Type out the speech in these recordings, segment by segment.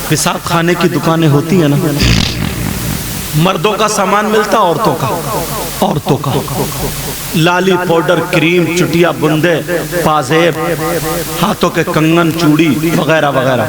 پیشاب خانے کی دکانیں ہوتی ہیں نا، مردوں کا سامان ملتا، عورتوں کا لالی، پاؤڈر، کریم، چٹیا، بندے، پازیب، ہاتھوں کے کنگن، چوڑی وغیرہ وغیرہ،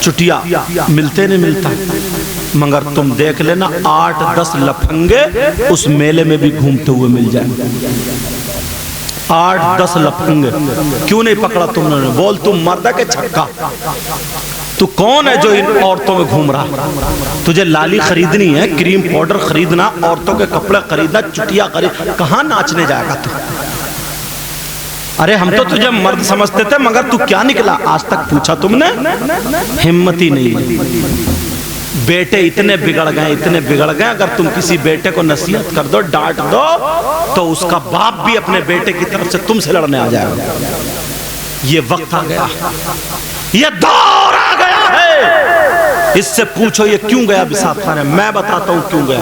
چٹیا ملتے نہیں ملتا، مگر تم دیکھ لینا 8-10 لفنگے اس میلے میں بھی گھومتے ہوئے مل جائیں، 8-10 لفنگے۔ کیوں نہیں پکڑا تم نے؟ بول تم مرد ہے کہ چھکا؟ تو کون ہے جو ان عورتوں میں گھوم رہا؟ تجھے لالی خریدنی ہے، کریم پاؤڈر خریدنا، عورتوں کے کپڑے خریدنا، چٹیا خرید، کہاں ناچنے جائے گا تو؟ ارے ہم تو تجھے مرد سمجھتے تھے، مگر تو کیا نکلا؟ آج تک پوچھا تم نے؟ ہمت ہی نہیں۔ بیٹے اتنے بگڑ گئے، اگر تم کسی بیٹے کو نصیحت کر دو، ڈانٹ دو، تو اس کا باپ بھی اپنے بیٹے کی طرف سے تم سے لڑنے آ جائے گا۔ یہ وقت آ گیا، یہ دور آ گیا ہے۔ اس سے پوچھو یہ کیوں گیا بساط خانے؟ میں بتاتا ہوں کیوں گیا۔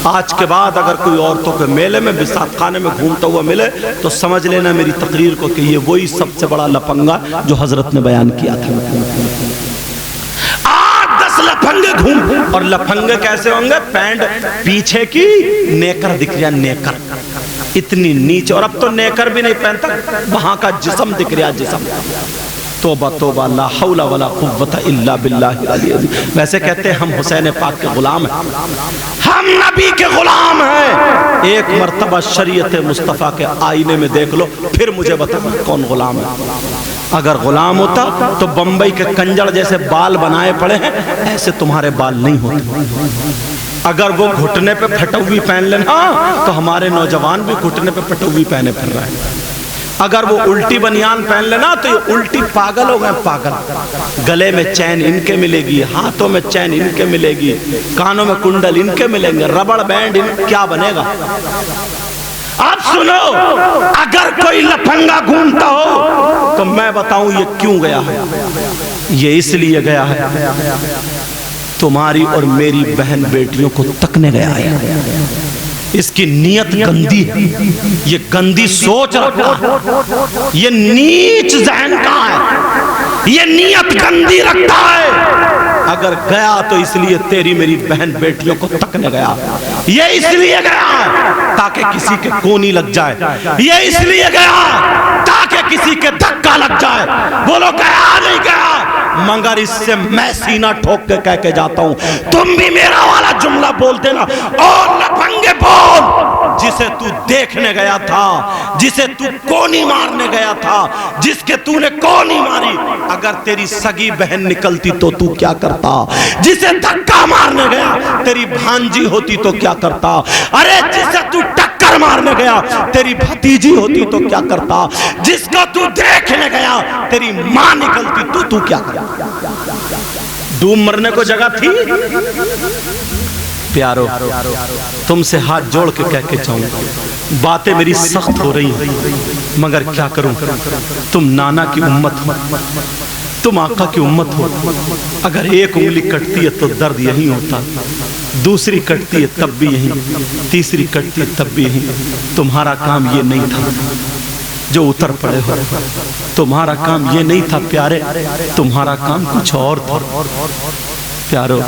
آج کے بعد اگر کوئی عورتوں کے میلے میں بساط خانے میں گھومتا ہوا ملے تو سمجھ لینا میری تقریر کو کہ یہ وہی سب سے بڑا لفنگا جو حضرت نے بیان کیا تھا۔ 8-10 لفنگے گھوم، اور لفنگے کیسے ہوں گے؟ پینٹ پیچھے کی نیکر دکھ رہا، نیکر اتنی نیچے، اور اب تو نیکر بھی نہیں پہنتا، وہاں کا جسم دکھ رہا، جسم۔ توبہ توبہ، لا حول ولا قوت الا باللہ العلی العظیم۔ ویسے کہتے ہیں ہم حسین پاک کے غلام ہیں، ہم نبی کے غلام ہیں۔ ایک مرتبہ شریعت مصطفیٰ کے آئینے میں دیکھ لو، پھر مجھے بتانا کون غلام ہے۔ اگر غلام ہوتا تو بمبئی کے کنجڑ جیسے بال بنائے پڑے ہیں، ایسے تمہارے بال نہیں ہوتے۔ اگر وہ گھٹنے پہ پھٹوی پہن لینا تو ہمارے نوجوان بھی گھٹنے پہ پھٹوی پہنے پھر رہے ہیں۔ اگر وہ الٹی بنیان پہن لینا تو یہ الٹی پاگل ہو گئے، پاگل۔ گلے میں چین ان کے ملے گی، ہاتھوں میں چین ان کے ملے گی، کانوں میں کنڈل ان کے ملیں گے، ربڑ بینڈ کیا بنے گا؟ اب سنو، اگر کوئی لفنگا گھومتا ہو تو میں بتاؤں یہ کیوں گیا ہے؟ یہ اس لیے گیا ہے تمہاری اور میری بہن بیٹیوں کو تکنے گیا ہے۔ اس کی نیت گندی ہے، یہ گندی سوچ رکھتا ہے، یہ نیچ ذہن کا ہے، یہ نیت گندی رکھتا ہے۔ اگر گیا تو اس لیے تیری میری بہن بیٹیوں کو تکنے گیا، یہ اس لیے گیا تاکہ کسی کے کونی لگ جائے، یہ اس لیے گیا تاکہ کسی کے دھکا لگ جائے۔ بولو گیا نہیں گیا؟ مگر اس سے میں سینہ ٹھوک کے کہہ کے جاتا ہوں، تم بھی میرا والا جملہ بول دینا، اور لفنگے بول، جسے تو دیکھنے گیا تھا، جسے تو کونی مارنے گیا تھا، جس کے تو نے کونی ماری، اگر تیری سگی بہن نکلتی تو تو کیا کرتا؟ جسے دھکا مارنے گیا تیری بھانجی ہوتی تو کیا کرتا؟ ارے جسے تو ٹکر مارنے گیا تیری بھتیجی ہوتی تو کیا کرتا؟ جس کو تو دیکھنے گیا تیری ماں نکلتی تو کیا کرتا؟ ڈوب مرنے کو جگہ تھی؟ پیارو، تم سے ہاتھ جوڑ کے کہہ کے چاہوں، باتیں میری سخت ہو رہی ہیں، مگر کیا کروں؟ تم نانا کی امت ہو، تم آقا کی امت ہو۔ اگر ایک انگلی کٹتی ہے تو درد یہی ہوتا، دوسری کٹتی ہے تب بھی یہی، تیسری کٹتی ہے تب بھی یہی۔ تمہارا کام یہ نہیں تھا جو اتر پڑے ہو، تمہارا کام یہ نہیں تھا پیارے، تمہارا کام کچھ اور تھا۔ پیارو،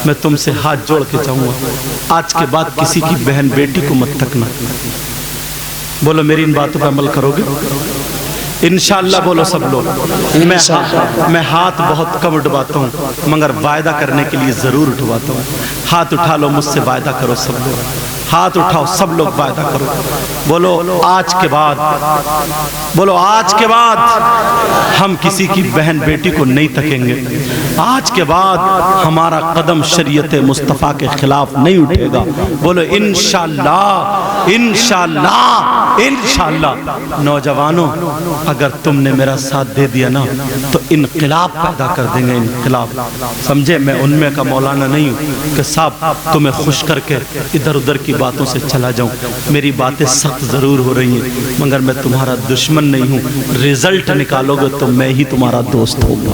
میں تم سے ہاتھ جوڑ کے چاہوں گا، آج کے بعد کسی کی بہن بیٹی کو مت تکنا۔ بولو میری ان باتوں پہ عمل کرو گے؟ انشاءاللہ بولو سب لوگ۔ میں ہاتھ بہت کم اٹھواتا ہوں، مگر وعدہ کرنے کے لیے ضرور اٹھواتا ہوں۔ ہاتھ اٹھا لو، مجھ سے وعدہ کرو سب لوگ، ہاتھ اٹھاؤ سب لوگ وعدہ کرو۔ بولو آج کے بعد، بولو آج کے بعد ہم کسی کی بہن بیٹی کو نہیں تکیں گے، آج کے بعد ہمارا قدم شریعت مصطفیٰ کے خلاف نہیں اٹھے گا۔ بولو انشاءاللہ، انشاءاللہ، انشاءاللہ۔ نوجوانوں، اگر تم نے میرا ساتھ دے دیا نا تو انقلاب پیدا کر دیں گے، انقلاب۔ سمجھے، میں ان میں کا مولانا نہیں ہوں کہ صاحب تمہیں خوش کر کے ادھر ادھر کی باتوں سے چلا جاؤں۔ میری باتیں سخت ضرور ہو رہی ہیں، مگر میں تمہارا دشمن نہیں ہوں۔ رزلٹ نکالو گے تو میں ہی تمہارا دوست ہوں گا۔